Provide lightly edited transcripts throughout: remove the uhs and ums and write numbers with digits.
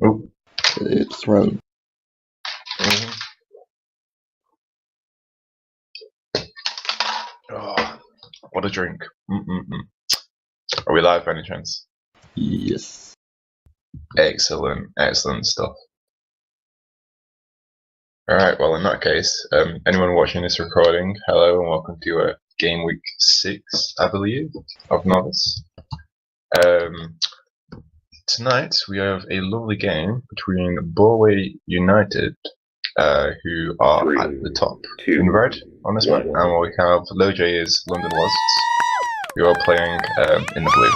Oh, It's thrown. Oh, what a drink. Are we live by any chance? Yes. Excellent, excellent stuff. Alright, well in that case, anyone watching this recording, hello and welcome to game week 6, I believe, of Novice. Tonight we have a lovely game between Ballway United, who are at the top in red on this map, and we have LowJ's London WASDs, who are playing in the blue.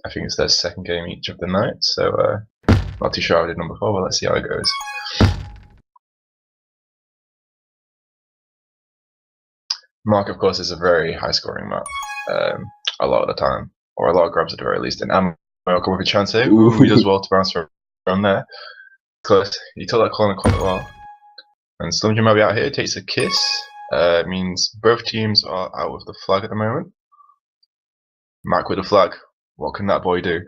I think it's their second game each of the night, so not too sure I did number 4, but let's see how it goes. Mark, of course, is a very high-scoring map, a lot of the time, or a lot of grabs at the very least. And America with a chance here. Ooh, he does well to bounce from there. Close. He took that corner quite well. And Slim might be out here. Takes a kiss. Means both teams are out with the flag at the moment. Mac with the flag. What can that boy do?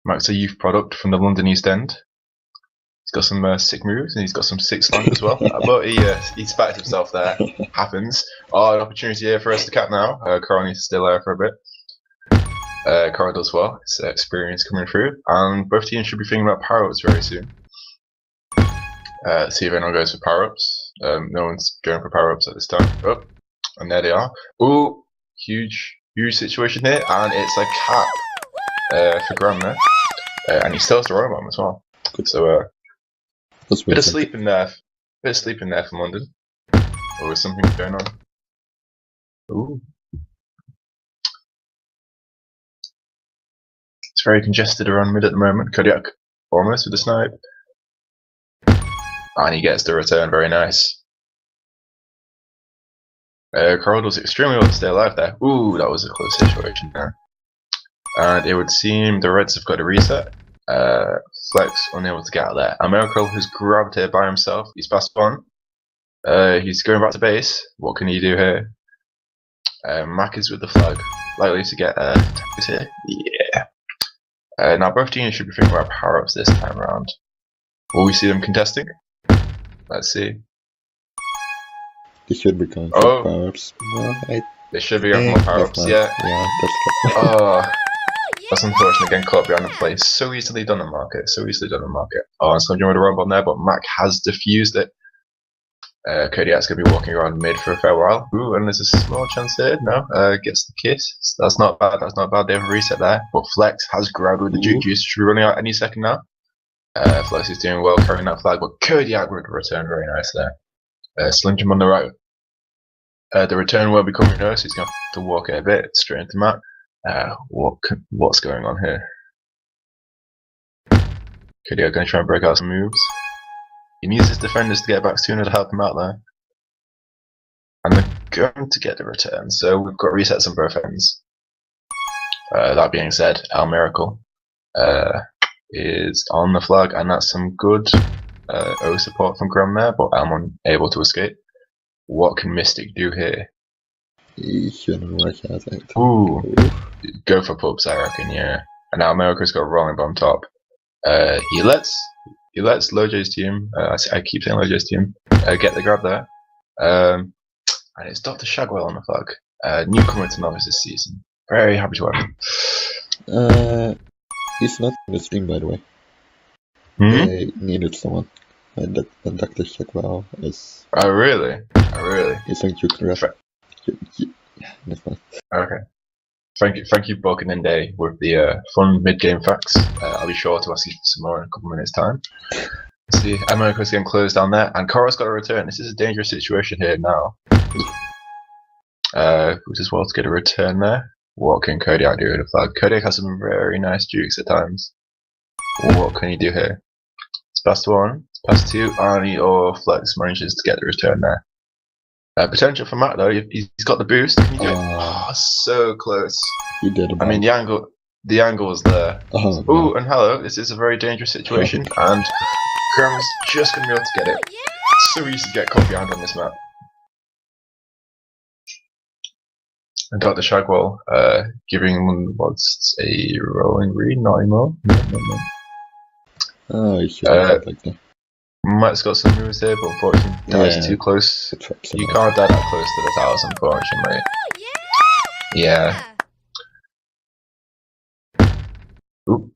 Mac's a youth product from the London East End. He's got some sick moves and he's got some sick slang as well. But he spats himself there. Happens. Oh, an opportunity here for us to cap now. Coral needs to stay there for a bit. Coral does well. It's experience coming through. And both teams should be thinking about power-ups very soon. See if anyone goes for power-ups. No one's going for power-ups at this time. Oh, and there they are. Ooh, huge situation here. And it's a cap for Graham there. And he still has the robot as well. So, bit of sleep in there from London. Or is something going on? Ooh. It's very congested around mid at the moment. Kodiak almost with the snipe. And he gets the return, very nice. Coral does extremely well to stay alive there. Ooh, that was a close situation there. And it would seem the Reds have got a reset. Flex unable to get out there. Americal has grabbed here by himself. He's passed on. He's going back to base. What can he do here? Mac is with the flag. Likely to get tagged here. Yeah. Now both teams should be thinking about power-ups this time around. Will we see them contesting? Let's see. They should be going for power-ups. They should be going for more power-ups, yeah. Yeah, that's good. Oh. That's unfortunate, getting caught behind the play. So easily done in market, so easily done in market. Oh, and Slim with a robot there, but Mac has defused it. Kodiak's going to be walking around mid for a fair while. Ooh, and there's a small chance here. No, gets the kiss. That's not bad, that's not bad. They have a reset there. But Flex has grabbed with the juke juice. Should be running out any second now. Flex is doing well carrying that flag, but Kodiak with the return, very nice there. Slim on the right. The return will be coming now, so he's going to have to walk it a bit straight into Mac. What's going on here? Kodiak going to try and break out some moves. He needs his defenders to get back sooner to help him out there. And they're going to get the return, so we've got resets on both ends. That being said, Al Miracle is on the flag, and that's some good O support from Graham there, but Almon able to escape. What can Mystic do here? He shouldn't work out. Ooh. Go for pubs, I reckon, yeah. And now America's got a rolling bomb top. He lets LowJ's team, I keep saying LowJ's team, get the grab there. And it's Dr. Shagwell on the flag. Newcomer to Novice this season. Very happy to have him. He's not in the stream, by the way. They needed someone. And Dr. Shagwell is... Oh, really? He's on Juke. Yeah, that's fine. Okay. Thank you, Boken and Day, with the fun mid-game facts. I'll be sure to ask you for some more in a couple of minutes' time. Let's see, America's getting closed down there, and Cora's got a return. This is a dangerous situation here now. Who's as well to get a return there? What can Kodiak do with the flag? Kodiak has some very nice jukes at times. What can he do here? It's past 1, it's past 2, Arnie or Flex manages to get the return there. Potential for Matt though, he's got the boost. Can you do it? Oh, so close. He did. I mean, the angle was there. Oh, ooh, and hello. This is a very dangerous situation, and Graham's just gonna be able to get it. So easy to get caught behind on this map. And Dr. Shagwell giving what's a rolling read, not anymore. No. Oh, you should have like that. Matt's got some moves here, but unfortunately dies too close. You can't die that close to the towers, unfortunately. Yeah. Oop.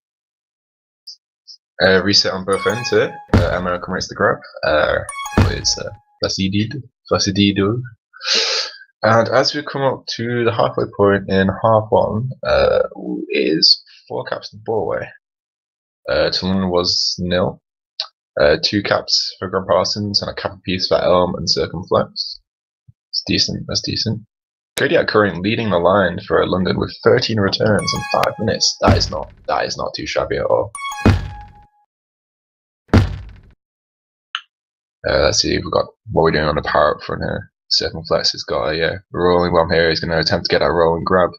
Reset on both ends here. American makes the grab. It's Flaccid do. And as we come up to the halfway point in half one, is 4 caps to Ballway. To London was 0. 2 caps for Grand Parsons and a cap apiece for Elm and Circumflex. It's decent, that's decent. Kodiak currently leading the line for London with 13 returns in 5 minutes. That is not too shabby at all. Let's see if we've got what we're doing on the power up front here. Circumflex has got a rolling bomb here. He's going to attempt to get that rolling grab.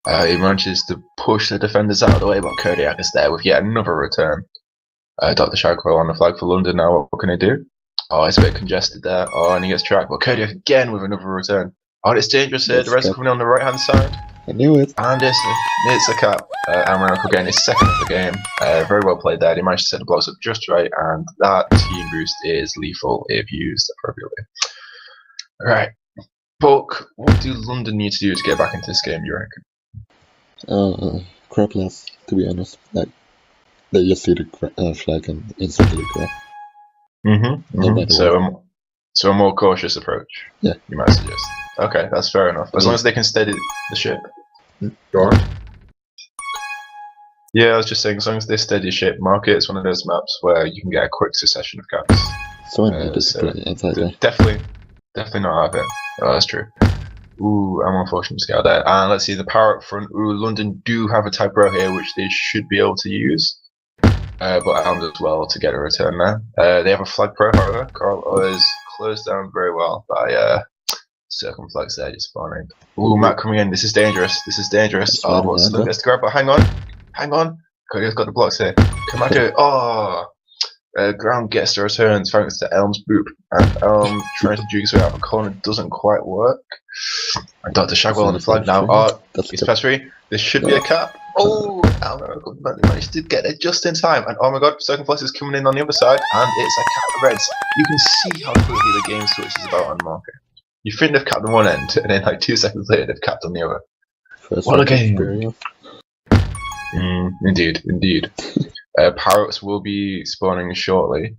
He manages to push the defenders out of the way, but Kodiak is there with yet another return. Dr. Shagwell on the flag for London now. What can he do? Oh, it's a bit congested there. Oh, and he gets tracked. But Kodiak again with another return. Oh, it's dangerous here. The rest are coming on the right hand side. I knew it. And it's a cap. America getting his second of the game. Very well played there. He managed to set the blocks up just right, and that team boost is lethal if used appropriately. Alright. Buck, what do London need to do to get back into this game, you reckon? Crap less, to be honest. Like, they just see the flag and instantly grab. So a more cautious approach. Yeah. You might suggest. Okay, that's fair enough. As long as they can steady the ship. Go on. Yeah, I was just saying, as long as they steady ship, Market is one of those maps where you can get a quick succession of caps. So I need to inside there. Definitely not have it. Oh, that's true. Ooh, I'm unfortunate to get there. And let's see the power up front. Ooh, London do have a type row here, which they should be able to use. But armed as well to get a return there. They have a flag pro, however. Carl is closed down very well by Circumflex there just spawning. Ooh, Matt coming in. This is dangerous. Oh, but Slim gets to grab, but hang on. Cody's got the blocks here. Come on, do it. Oh, Ground gets the returns thanks to Elm's boop. And Elm trying to juke his way out of a corner doesn't quite work. And Dr. Shagwell on the flag now. Oh, he's past 3. This should be a cap. Oh, Elm managed to get there just in time. And oh my god, Circumflex is coming in on the other side. And it's a cap of Reds. You can see how quickly the game switches about on Market. You think they've capped on one end, and then like 2 seconds later they've capped on the other. What a game! Indeed. Power-ups will be spawning shortly.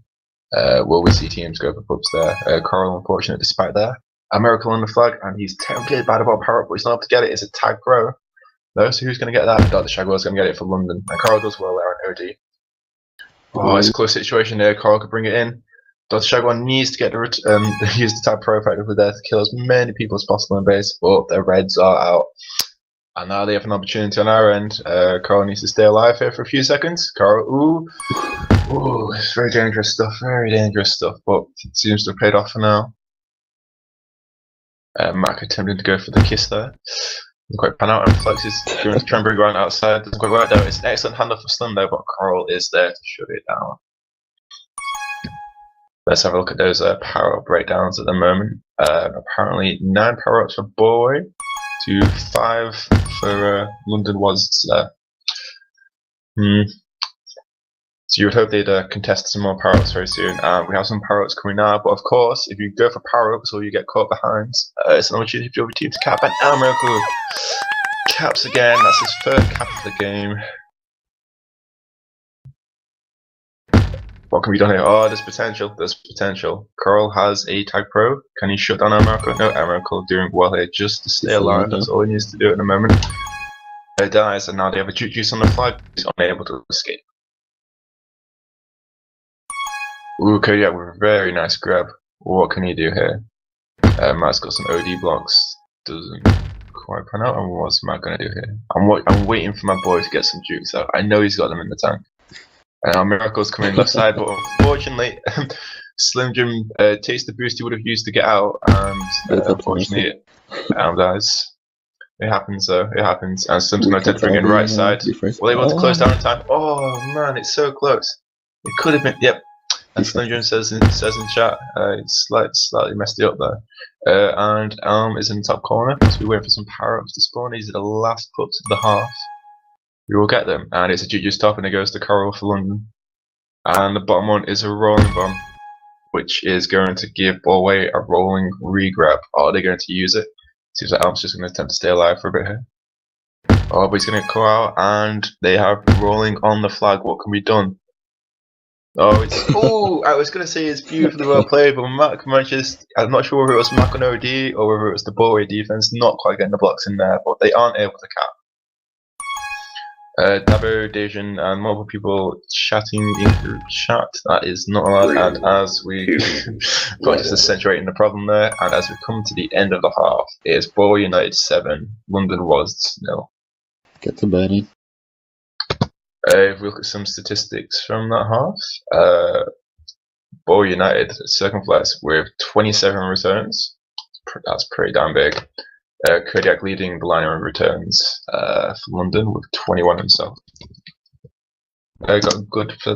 Will we see teams go for pubs there? Coral, unfortunate despite that. A miracle on the flag, and he's tempted by the ball power-up, but he's not able to get it. It's a tag grow. No, so who's going to get that? Dr. Shagwell's going to get it for London. And Coral does well there on OD. Oh, it's a close situation there. Coral could bring it in. Dr. Shagwell needs to get the use the tag pro effectively there to kill as many people as possible in base, but the Reds are out. And now they have an opportunity on our end. Carl needs to stay alive here for a few seconds. Carl, ooh, it's very dangerous stuff, but it seems to have paid off for now. Mac attempting to go for the kiss there. Doesn't quite pan out, and Flex is going to try and bring Grant outside. Doesn't quite work though. It's an excellent handoff for Slim though, but Carl is there to shut it down. Let's have a look at those power-up breakdowns at the moment. Apparently 9 power-ups for Ballway to 5 for London WASDs there. So you would hope they'd contest some more power-ups very soon. We have some power-ups coming now, but of course, if you go for power-ups or you get caught behind, it's an opportunity for your team to cap. And El Miracle caps again. That's his 3rd cap of the game. What can be done here? Oh, there's potential. Coral has a tag pro. Can he shut down America? No, America doing well here just to stay alive. That's all he needs to do at the moment. He dies, and now they have a juice on the flag. He's unable to escape. Ooh, Kodiak with a very nice grab. What can he do here? Matt's got some OD blocks. Doesn't quite pan out. And what's Matt going to do here? I'm waiting for my boy to get some jukes out. I know he's got them in the tank. Miracle's coming left side, but unfortunately, Slim Jim takes the boost he would have used to get out, and unfortunately, dies. It happens though, And Slim's going to attempt to bring in right side. Well, able to close down in time. Oh man, it's so close. It could have been, yep. As Slendron says in chat, it's slightly messed it up there. And Elm is in the top corner. So we wait for some power-ups to spawn. These are the last puts of the half. We will get them. And it's a Juju's top, and it goes to Coral for London. And the bottom one is a rolling bomb, which is going to give Ballway a rolling regrab. Are they going to use it? Seems like Elm's just going to attempt to stay alive for a bit here. Oh, but he's going to come out, and they have rolling on the flag. What can be done? Oh, it's I was gonna say it's beautifully well played, but Mac just I'm not sure whether it was Mac on OD or whether it was the Ballway defense not quite getting the blocks in there, but they aren't able to cap. Dabo, Dejan, and multiple people chatting in group chat. That is not allowed, and as we but just accentuating the problem there, and as we come to the end of the half, it is Ballway United 7, London WASDs 0. Get to Benny. If we look at some statistics from that half, Ballway United circumflex with 27 returns. That's pretty damn big. Kodiak leading the line on returns for London with 21 himself. Got good for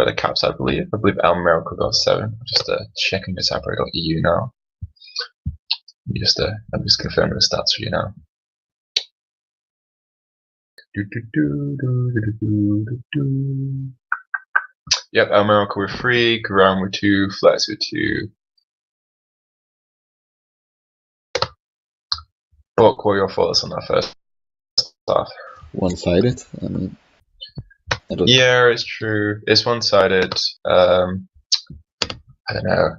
the caps, I believe. I believe El Miracle got 7. Just checking this out. I got EU now. I'm just confirming the stats for you now. Yep, El Miracle with 3, Garam with 2, Flex with 2. What were your thoughts on that first half? One-sided. I mean, yeah, it's true. It's one-sided. I don't know.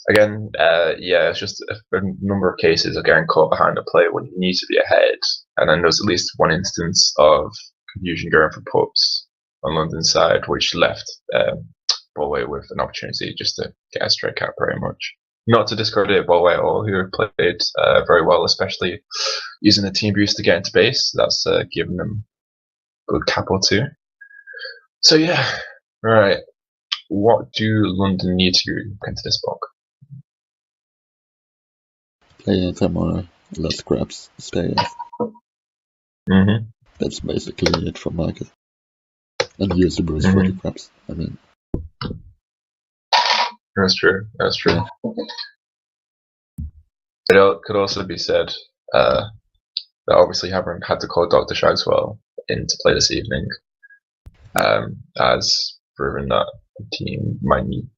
Again, yeah, it's just a number of cases of getting caught behind the play when you need to be ahead, and then there's at least one instance of confusion going for pups on London's side, which left Ballway with an opportunity just to get a straight cap, very much. Not to discredit Ballway at all, who have played very well, especially using the team boost to get into base. That's given them a good cap or two. So yeah, right. What do London need to get into this block? Play into more, less grabs, stay off. That's basically it for Market. And use the boost for the grabs. I mean, that's true. That's true. Yeah. It could also be said that obviously having had to call Dr. Shagswell in to play this evening has proven that the team might need.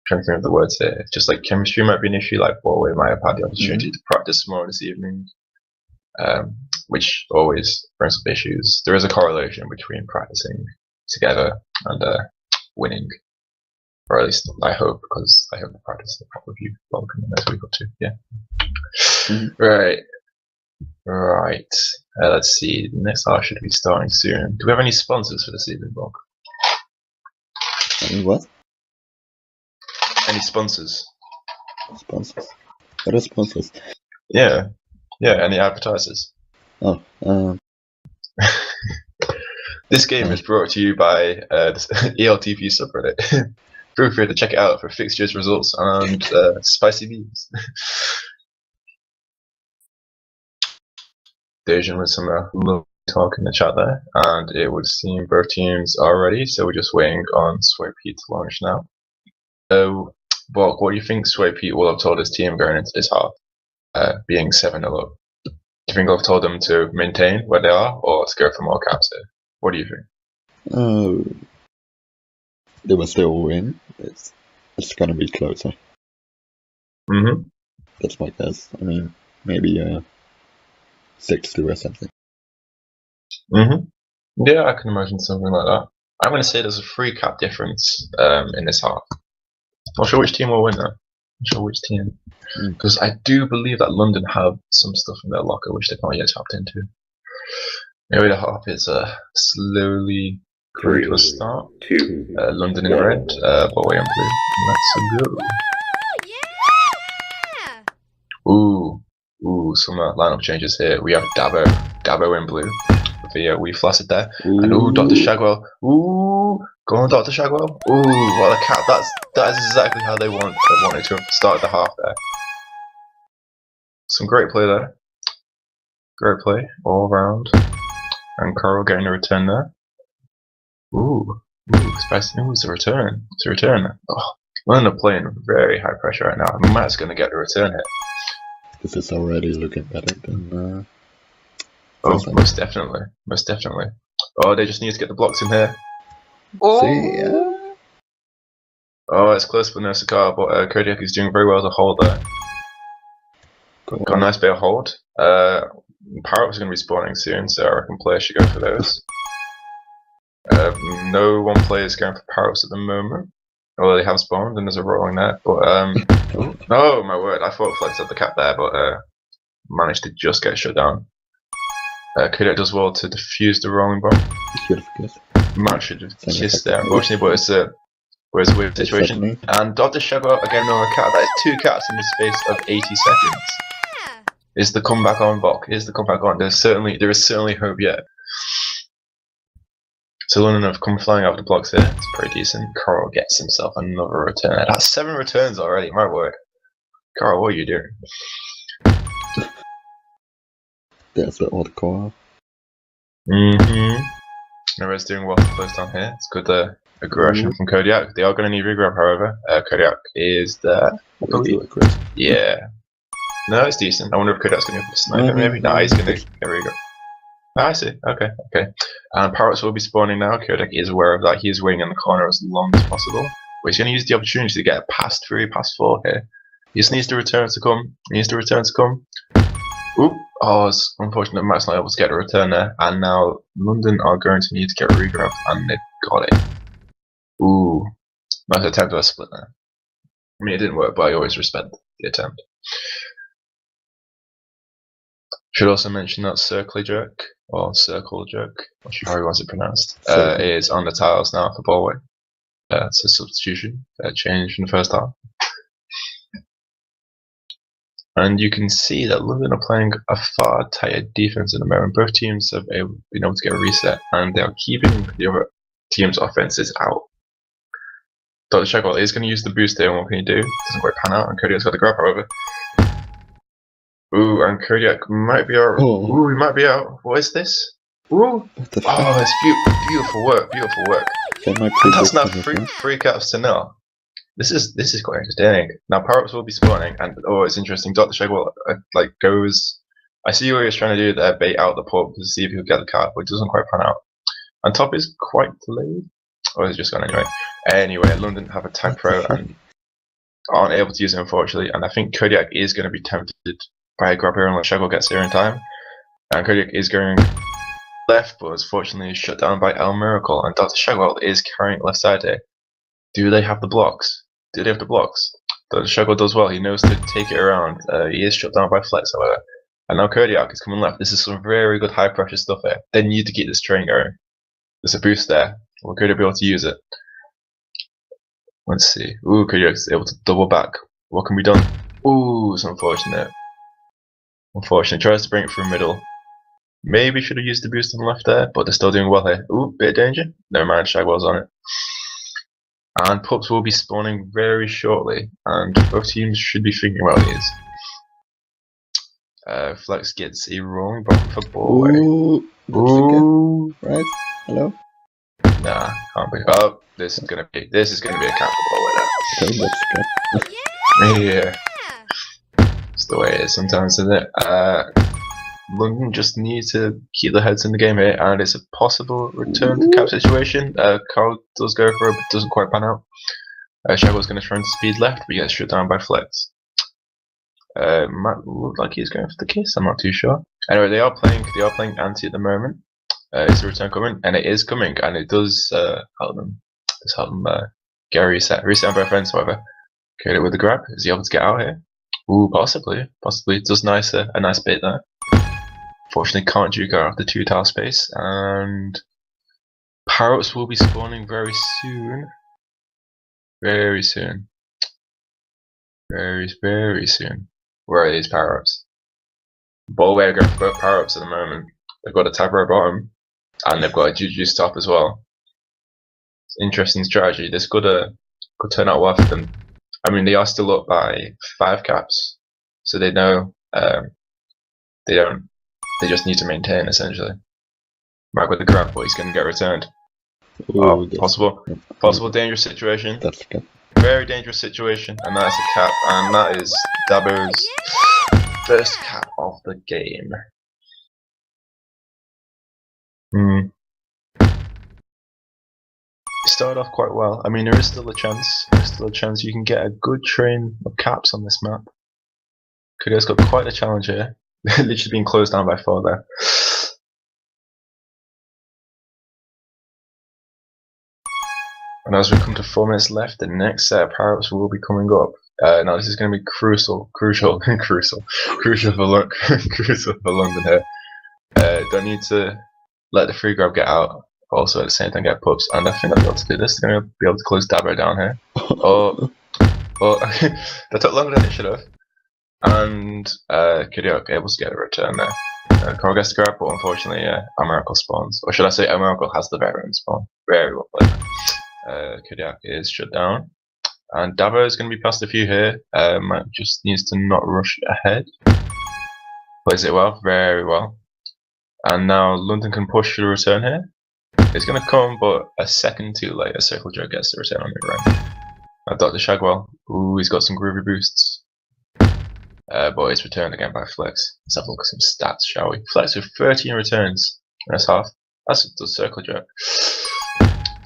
Trying to think of the words here. Just like chemistry might be an issue, like Ballway might have had the opportunity to practice more this evening, which always brings up issues. There is a correlation between practicing together and winning, or at least I hope, because I hope to practice the proper view in the next week or two. Yeah. Right. Let's see. The next hour should be starting soon. Do we have any sponsors for this evening, Bob? Any what? Any sponsors? Sponsors? What are sponsors? Yeah. Yeah, any advertisers? Oh, This game is brought to you by the ENLTP subreddit. Feel free to check it out for fixtures, results, and spicy memes. Dejan with some lovely talk in the chat there, and it would seem both teams are ready, so we're just waiting on Sway Pete to launch now. So, Bork, what do you think Sway Pete will have told his team going into this half, being 7-0 up? Do you think I've told them to maintain where they are, or to go for more caps here? What do you think? They will still win. It's gonna be closer. That's my guess. I mean, maybe 6-2 or something. Yeah, I can imagine something like that. I'm going to say there's a 3 cap difference in this half. Not sure which team will win though. Not sure which team. Because I do believe that London have some stuff in their locker which they've not yet tapped into. Maybe the half is slowly coming to a start. London in red, Ballway in blue. Let's go. Ooh, some lineup changes here. We have Dabo in blue. We flaccid there. And Dr. Shagwell. Go on, Dr. Shagwell. What a cap. That is exactly how they wanted to start the half there. Some great play there. Great play all around. And Coral getting a return there. Ooh, spicy. Ooh, it's a return. It's a return. Oh, we're playing very high pressure right now. Matt's going to get the return hit. This is already looking better than oh, most definitely. Most definitely. Oh, they just need to get the blocks in here. Oh! See, Oh, it's close for Nursakar, but Kodiak is doing very well to hold there. Got a nice bit of hold. Power-ups are going to be spawning soon, so I reckon players should go for those. No one player is going for power-ups at the moment. Well, they have spawned and there's a rolling there, but oh my word, I thought Flex had the cap there, but managed to just get shut down. Kodiak does well to defuse the rolling bomb. Matt should have kissed there, unfortunately, but it's a weird situation. And Dr. Shago again on a cat. That is 2 cats in the space of 80 seconds. Is the comeback on, Bok? Is the comeback on? There is certainly hope yet. So London have come flying out the blocks here. It's pretty decent. Carl gets himself another return. That's 7 returns already, my word. Carl, what are you doing? There's the odd core. Nora's doing well to close down here. It's good aggression from Kodiak. They are going to need regrab, however. Kodiak is there. Yeah. No, it's decent. I wonder if Kodiak's going to snipe it, maybe? No, he's going to get regrab. I see. Okay. And Parrots will be spawning now. Kodiak is aware of that. He is waiting in the corner as long as possible. But he's going to use the opportunity to get past 3, past 4 here. He just needs the return to come. Oop. Oh, it's unfortunate Matt's not able to get a return there. And now London are going to need to get regrabbed, and they've got it. Ooh. Nice attempt at a split there. I mean, it didn't work, but I always respect the attempt. Should also mention that Circle Jerk, or Circle Jerk, not sure how he wants it pronounced, is on the tiles now for Ballway. It's a substitution, a change in the first half. And you can see that London are playing a far tighter defense at the moment. Both teams have been able to get a reset, and they are keeping the other team's offenses out. Dr. Shackwell is going to use the boost here, and what can he do? Doesn't quite pan out, and Kodiak's got the grab, however. Ooh, and Kodiak might be out. Ooh, he might be out. What is this? Ooh! Oh, it's beautiful work. That's now 3 caps to 0. This is quite entertaining. Now Power-ups will be spawning, and oh, it's interesting. Dr. Shagwell goes. I see what he was trying to do there, bait out the pub to see if he'll get the card, but it doesn't quite pan out. And top is quite delayed. Oh, it's just gone anyway. Anyway, London have a tag pro and aren't able to use it, unfortunately. And I think Kodiak is going to be tempted by a grab here unless Shagwell gets here in time. And Kodiak is going left, but is fortunately shut down by El Miracle. And Dr. Shagwell is carrying left side here. Do they have the blocks? Dr. Shagwell does well. He knows to take it around. He is shut down by Flex, however. And now Kodiak is coming left. This is some very good high pressure stuff here. They need to keep this train going. There's a boost there. Will Kodiak be able to use it? Let's see. Ooh, Kodiak is able to double back. What can be done? Ooh, it's unfortunate. Tries to bring it through middle. Maybe should have used the boost on the left there, but they're still doing well here. Ooh, bit of danger. Never mind, Shagwell's on it. And pups will be spawning very shortly, and both teams should be thinking about these. Flex gets a rolling bomb for Ballway. Ooh, right? Hello? Nah, can't be. Oh, this is gonna be a cap for Ballway Okay, let's go. Yeah. It's the way it is sometimes, isn't it? London just need to keep their heads in the game here, and it's a possible return to cap situation. Carl does go for it, but doesn't quite pan out. Shagwell's going to try and speed left, but gets shut down by Flex. Might look like he's going for the kiss. I'm not too sure. Anyway, they are playing anti at the moment. Is the return coming? And it is coming, and it does help them. Get a reset. Reset on both ends, however. Okay, with the grab, is he able to get out here? Ooh, possibly. It does a nice bit there. Fortunately, can't juke out of the 2 tile space, and Parrots will be spawning very soon. Very soon. Where are these Parrots? Ballway are going for both Parrots at the moment. They've got a Tabro bottom, and they've got a Juju's top as well. It's an interesting strategy. This could turn out well for them. I mean, they are still up by 5 caps, so they know they just need to maintain, essentially. Mark with the grab, but he's going to get returned. Oh, possible dangerous situation. That's a cap. Very dangerous situation, and that's a cap, and that is Dabo's first cap of the game. Started off quite well. I mean, there is still a chance. There's still a chance you can get a good train of caps on this map. Kodeo's got quite a challenge here. Literally being closed down by 4 there. And as we come to 4 minutes left, the next set of power-ups will be coming up. Now this is going to be crucial for London here. Don't need to let the free grab get out. Also at the same time get pups, and I think I'll be able to do this. They're going to be able to close Dabo down here. That took longer than it should have. And Kodeo able to get a return there. Coral gets the grab, but unfortunately Amiracle spawns. Or should I say Amiracle has the variant spawn. Very well played. Kodeo is shut down. And Dabo is going to be past a few here. Just needs to not rush ahead. Plays it well, very well. And now London can push for the return here. It's going to come, but a second too late. A Circle Jerk gets the return on the right. Dr. Shagwell. Ooh, he's got some groovy boosts. But it's returned again by Flex. Let's have a look at some stats, shall we? Flex with 13 returns. That's half. That's the Circle Jerk.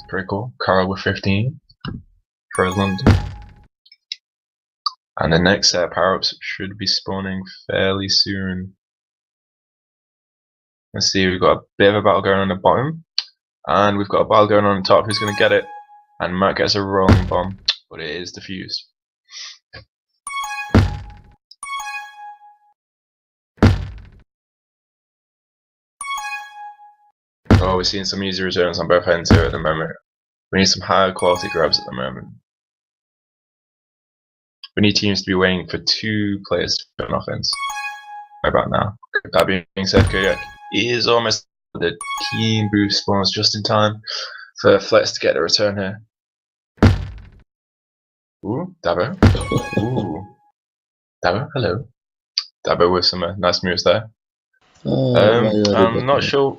Pretty cool. Carl with 15 for London. And the next set of power-ups should be spawning fairly soon. Let's see, we've got a bit of a battle going on the bottom. And we've got a battle going on the top. Who's going to get it? And Matt gets a rolling bomb, but it is defused. Oh, we're seeing some easy returns on both ends here at the moment. We need some higher quality grabs at the moment. We need teams to be waiting for 2 players to put an offense. Right about now. That being said, Kodak is almost the team boost spawns just in time for Flex to get a return here. Ooh, Dabo. Ooh. Dabo, hello. Dabo with some nice moves there. I'm not sure.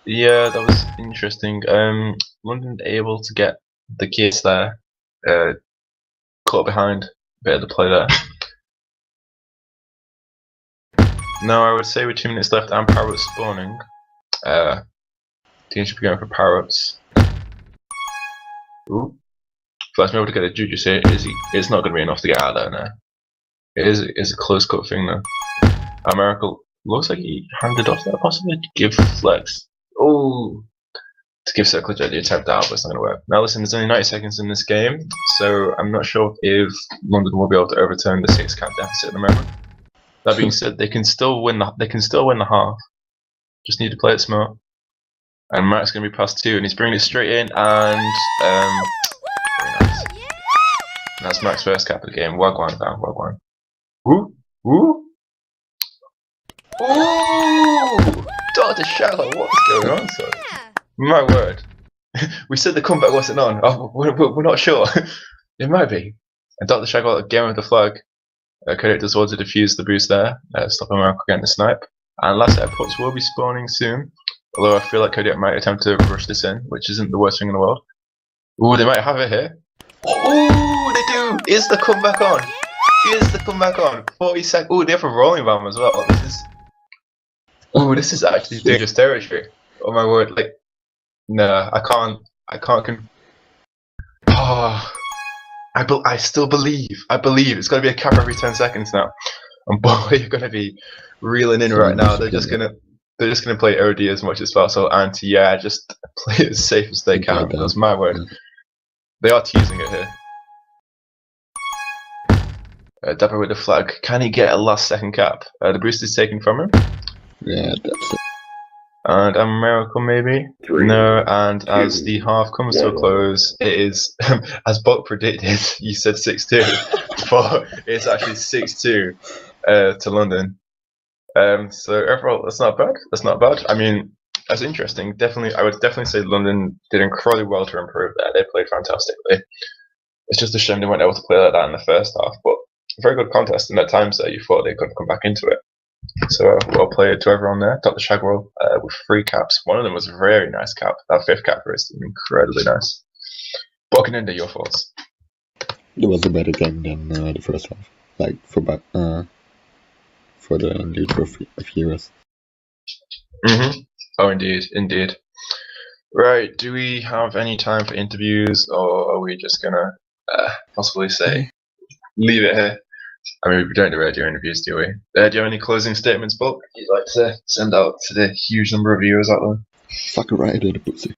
Yeah, that was interesting. London able to get the kids there. Caught behind. Bit of the play there. Now I would say with 2 minutes left and power-ups spawning, teams should be going for power-ups. Ooh. Flex able to get a Juju here. It's not going to be enough to get out of there now. It is a close cut thing though. Miracle looks like he handed off there possibly to give Flex. Oh, to give Circle Jet the attempt out, but it's not going to work. Now listen, there's only 90 seconds in this game, so I'm not sure if London will be able to overturn the 6 cap deficit at the moment. That being said, they can still win the half. Just need to play it smart. And Matt's going to be past 2, and he's bringing it straight in, and very nice. And that's Matt's first cap of the game. Wagwan down, Wagwan. Woo, woo. Ooh! Dr. Shallow, what's going on, son? My word. We said the comeback wasn't on. Oh, we're not sure. It might be. And Dr. Shallow again with the flag. Kodak does want to defuse the boost there. Stop him getting the snipe. And last set of puts will be spawning soon. Although I feel like Kodak might attempt to rush this in, which isn't the worst thing in the world. Ooh, they might have it here. Ooh, they do! Is the comeback on? Is the comeback on? 40 seconds. Ooh, they have a rolling bomb as well. Ooh, this is actually dangerous territory. Oh my word, like, no, I can't. Oh, I still believe. I believe it's going to be a cap every 10 seconds now. And boy, you're going to be reeling in right now. They're just gonna play OD as much as possible, and yeah, just play it as safe as they can. That's my word. They are teasing it here. Dapper with the flag. Can he get a last second cap? The boost is taken from him. Yeah, that's it. And a miracle maybe? No, and as the half comes to a close, it is, as Buck predicted, you said 6-2, but it's actually 6-2 to London. So overall, that's not bad. That's not bad. I mean, that's interesting. Definitely, I would definitely say London did incredibly well to improve there. They played fantastically. It's just a shame they weren't able to play like that in the first half, but very good contest. And at times there, you thought they could come back into it. So well played to everyone there. Dr. Shagwell with 3 caps. One of them was a very nice cap. That 5th cap is incredibly nice. Buckingham, your thoughts? It was a better game than the first half. Like for the neutral viewers. Oh, indeed. Right, do we have any time for interviews, or are we just gonna possibly say leave it here? I mean, we don't do radio interviews, do we? Do you have any closing statements, Bob, you'd like to send out to the huge number of viewers out there? Fuck right, the pussy.